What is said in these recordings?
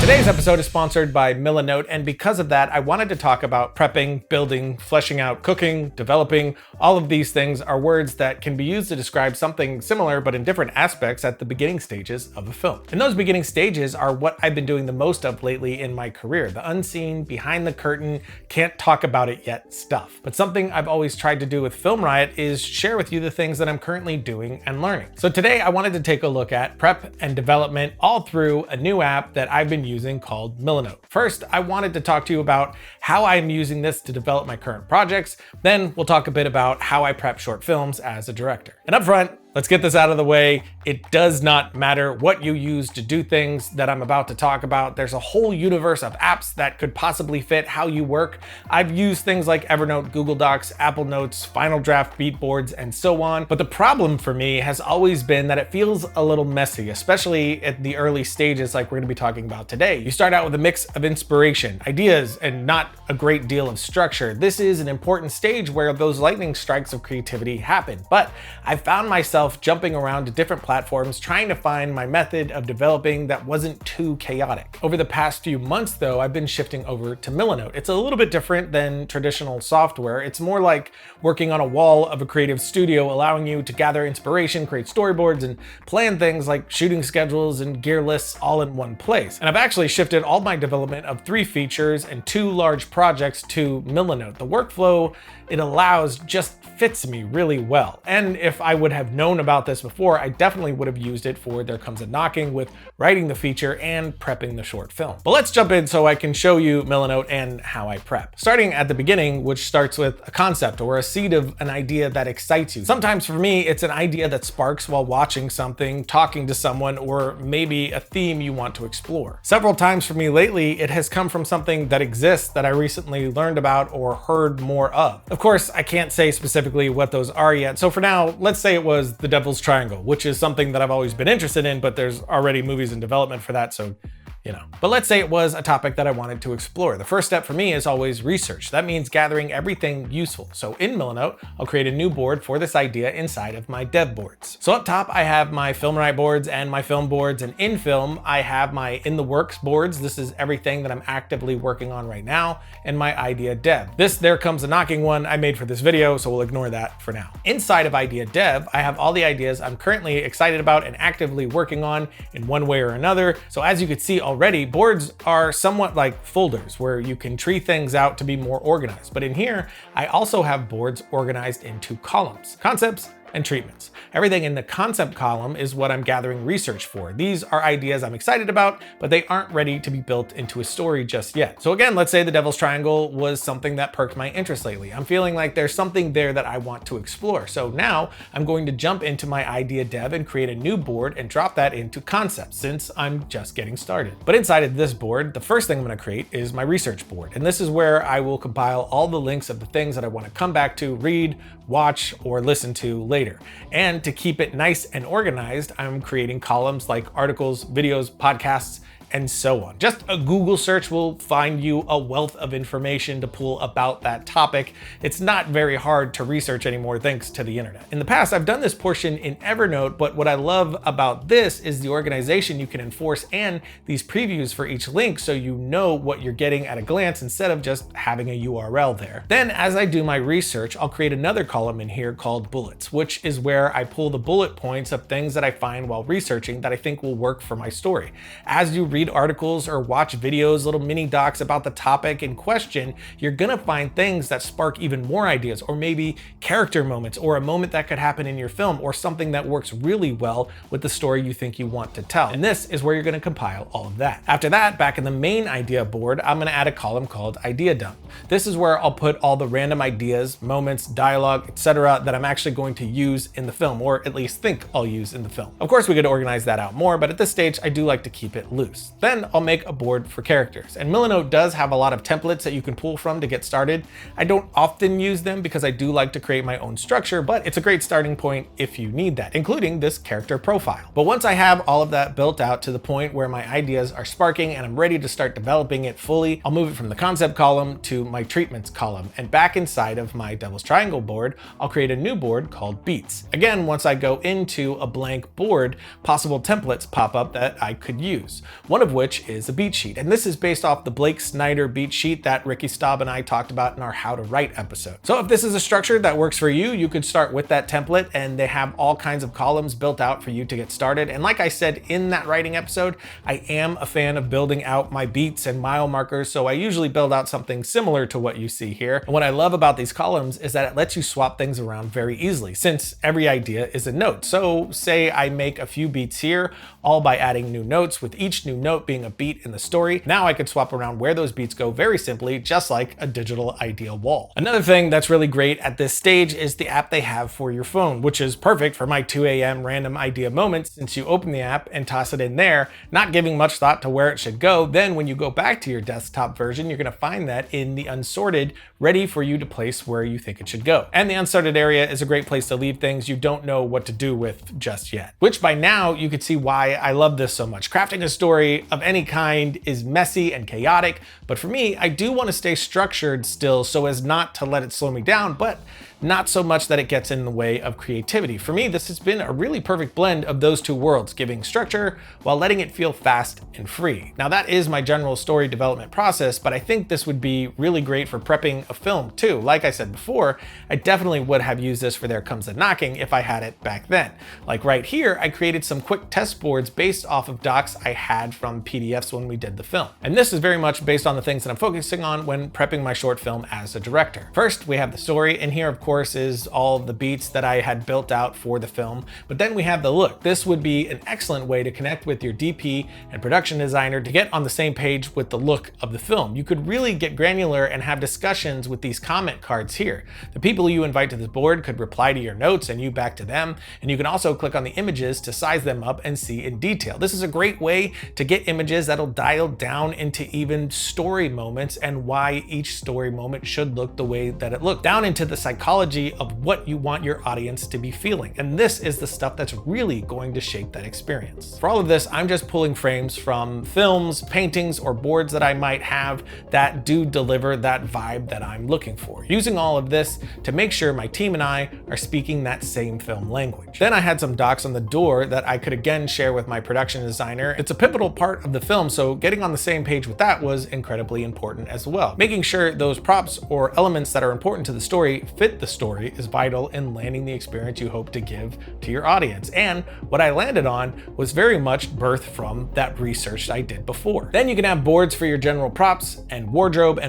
Today's episode is sponsored by Milanote, and because of that, I wanted to talk about prepping, building, fleshing out, cooking, developing. All of these things are words that can be used to describe something similar but in different aspects at the beginning stages of a film. And those beginning stages are what I've been doing the most of lately in my career, the unseen, behind the curtain, can't talk about it yet stuff. But something I've always tried to do with Film Riot is share with you the things that I'm currently doing and learning. So today I wanted to take a look at prep and development all through a new app that I've been using called Millinote. First, I wanted to talk to you about how I'm using this to develop my current projects. Then we'll talk a bit about how I prep short films as a director. And up front, let's get this out of the way. It does not matter what you use to do things that I'm about to talk about. There's a whole universe of apps that could possibly fit how you work. I've used things like Evernote, Google Docs, Apple Notes, Final Draft, Beatboards, and so on. But the problem for me has always been that it feels a little messy, especially at the early stages like we're gonna be talking about today. You start out with a mix of inspiration, ideas, and not a great deal of structure. This is an important stage where those lightning strikes of creativity happen. But I found myself jumping around to different platforms trying to find my method of developing that wasn't too chaotic. Over the past few months though, I've been shifting over to Milanote. It's a little bit different than traditional software. It's more like working on a wall of a creative studio, allowing you to gather inspiration, create storyboards, and plan things like shooting schedules and gear lists all in one place. And I've actually shifted all my development of 3 features and 2 large projects to Millinote. The workflow it allows just fits me really well. And if I would have known about this before, I definitely would have used it for There Comes a Knocking with writing the feature and prepping the short film. But let's jump in so I can show you Millinote and how I prep. Starting at the beginning, which starts with a concept or a seed of an idea that excites you. Sometimes for me, it's an idea that sparks while watching something, talking to someone, or maybe a theme you want to explore. Several times for me lately, it has come from something that exists that I recently learned about or heard more of. Of course, I can't say specifically what those are yet. So for now, let's say it was the Devil's Triangle, which is something that I've always been interested in, but there's already movies in development for that, so you know. But let's say it was a topic that I wanted to explore. The first step for me is always research. That means gathering everything useful. So in Millinote, I'll create a new board for this idea inside of my dev boards. So up top, I have my Film Riot boards and my film boards, and in film, I have my in the works boards. This is everything that I'm actively working on right now, and my idea dev. This There Comes a Knocking one I made for this video, so we'll ignore that for now. Inside of idea dev, I have all the ideas I'm currently excited about and actively working on in one way or another. So as you can see already, boards are somewhat like folders where you can tree things out to be more organized. But in here, I also have boards organized into columns, concepts, and treatments. Everything in the concept column is what I'm gathering research for. These are ideas I'm excited about, but they aren't ready to be built into a story just yet. So again, let's say the Devil's Triangle was something that perked my interest lately. I'm feeling like there's something there that I want to explore. So now I'm going to jump into my idea dev and create a new board and drop that into concepts since I'm just getting started. But inside of this board, the first thing I'm going to create is my research board. And this is where I will compile all the links of the things that I want to come back to, read, watch, or listen to later. And to keep it nice and organized, I'm creating columns like articles, videos, podcasts, and so on. Just a Google search will find you a wealth of information to pull about that topic. It's not very hard to research anymore thanks to the internet. In the past, I've done this portion in Evernote, but what I love about this is the organization you can enforce and these previews for each link so you know what you're getting at a glance instead of just having a URL there. Then as I do my research, I'll create another column in here called bullets, which is where I pull the bullet points of things that I find while researching that I think will work for my story. As you read articles or watch videos, little mini docs about the topic in question, you're gonna find things that spark even more ideas, or maybe character moments, or a moment that could happen in your film, or something that works really well with the story you think you want to tell. And this is where you're gonna compile all of that. After that, back in the main idea board, I'm gonna add a column called Ideadump. This is where I'll put all the random ideas, moments, dialogue, etc. that I'm actually going to use in the film, or at least think I'll use in the film. Of course, we could organize that out more, but at this stage, I do like to keep it loose. Then I'll make a board for characters. And Millinote does have a lot of templates that you can pull from to get started. I don't often use them because I do like to create my own structure, but it's a great starting point if you need that, including this character profile. But once I have all of that built out to the point where my ideas are sparking and I'm ready to start developing it fully, I'll move it from the concept column to my treatments column. And back inside of my Devil's Triangle board, I'll create a new board called Beats. Again, once I go into a blank board, possible templates pop up that I could use. One one of which is a beat sheet. And this is based off the Blake Snyder beat sheet that Ricky Staub and I talked about in our How to Write episode. So if this is a structure that works for you, you could start with that template, and they have all kinds of columns built out for you to get started. And like I said in that writing episode, I am a fan of building out my beats and mile markers, so I usually build out something similar to what you see here. And what I love about these columns is that it lets you swap things around very easily, since every idea is a note. So say I make a few beats here, all by adding new notes, with each new note being a beat in the story. Now I could swap around where those beats go very simply, just like a digital idea wall. Another thing that's really great at this stage is the app they have for your phone, which is perfect for my 2 a.m. random idea moments, since you open the app and toss it in there, not giving much thought to where it should go. Then when you go back to your desktop version, you're gonna find that in the unsorted, ready for you to place where you think it should go. And the unsorted area is a great place to leave things you don't know what to do with just yet. Which by now you could see why I love this so much. Crafting a story of any kind is messy and chaotic, but for me, I do want to stay structured still so as not to let it slow me down, but not so much that it gets in the way of creativity. For me, this has been a really perfect blend of those two worlds, giving structure while letting it feel fast and free. Now that is my general story development process, but I think this would be really great for prepping a film too. Like I said before, I definitely would have used this for There Comes the Knocking if I had it back then. Like right here, I created some quick test boards based off of docs I had from PDFs when we did the film. And this is very much based on the things that I'm focusing on when prepping my short film as a director. First, we have the story, and here of course is all the beats that I had built out for the film. But then we have the look. This would be an excellent way to connect with your DP and production designer to get on the same page with the look of the film. You could really get granular and have discussions with these comment cards here. The people you invite to this board could reply to your notes and you back to them. And you can also click on the images to size them up and see in detail. This is a great way to get images that'll dial down into even story moments and why each story moment should look the way that it looks, down into the psychology of what you want your audience to be feeling. And this is the stuff that's really going to shape that experience. For all of this, I'm just pulling frames from films, paintings, or boards that I might have that do deliver that vibe that I'm looking for, using all of this to make sure my team and I are speaking that same film language. Then I had some docs on the door that I could again share with my production designer. It's a pivotal part of the film, so getting on the same page with that was incredibly important as well. Making sure those props or elements that are important to the story fit the story is vital in landing the experience you hope to give to your audience. And what I landed on was very much birthed from that research I did before. Then you can have boards for your general props and wardrobe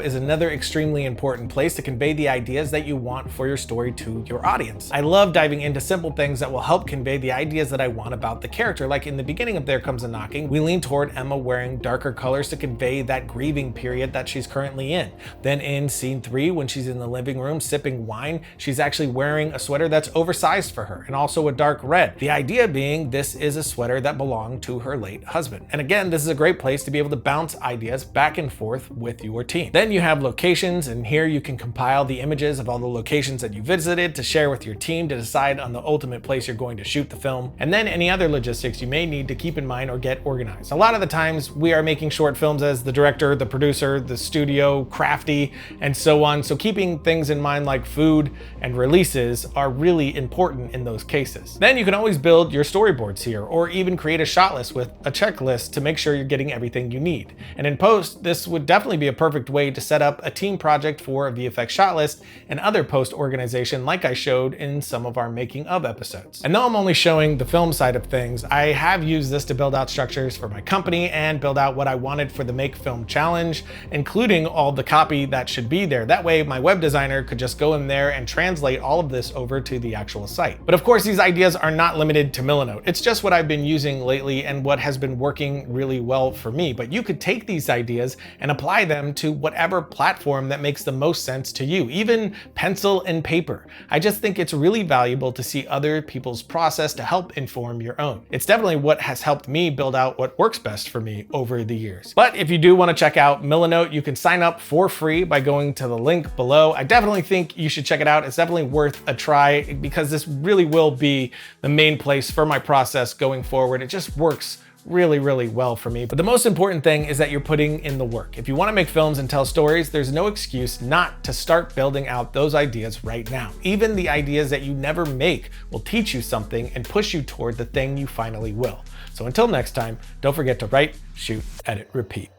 is another extremely important place to convey the ideas that you want for your story to your audience. I love diving into simple things that will help convey the ideas that I want about the character. Like in the beginning of There Comes the Knocking, we lean toward Emma wearing darker colors to convey that grieving period that she's currently in. Then in scene 3, when she's in the living room sipping wine, she's actually wearing a sweater that's oversized for her and also a dark red. The idea being this is a sweater that belonged to her late husband. And again, this is a great place to be able to bounce ideas back and forth with your team. Then you have locations, and here you can compile the images of all the locations that you visited to share with your team to decide on the ultimate place you're going to shoot the film. And then any other logistics you may need to keep in mind or get organized. A lot of the times we are making short films as the director, the producer, the studio, crafty, and so on. So keeping things in mind like food and releases are really important in those cases. Then you can always build your storyboards here, or even create a shot list with a checklist to make sure you're getting everything you need. And in post, this would definitely be a perfect way to set up a team project for a VFX shot list and other post organization like I showed in some of our making of episodes. And though I'm only showing the film side of things, I have used this to build out structures for my company and build out what I wanted for the Make Film Challenge, including all the copy that should be there. That way my web designer could just go in there and translate all of this over to the actual site. But of course, these ideas are not limited to Millinote. It's just what I've been using lately and what has been working really well for me. But you could take these ideas and apply them to whatever platform that makes the most sense to you, even pencil and paper. I just think it's really valuable to see other people's process to help inform your own. It's definitely what has helped me build out what works best for me over the years. But if you do want to check out Millinote, you can sign up for free by going to the link below. I definitely think you should check it out. It's definitely worth a try because this really will be the main place for my process going forward. It just works really well for me. But the most important thing is that you're putting in the work. If you want to make films and tell stories, there's no excuse not to start building out those ideas right now. Even the ideas that you never make will teach you something and push you toward the thing you finally will. So until next time, don't forget to write, shoot, edit, repeat.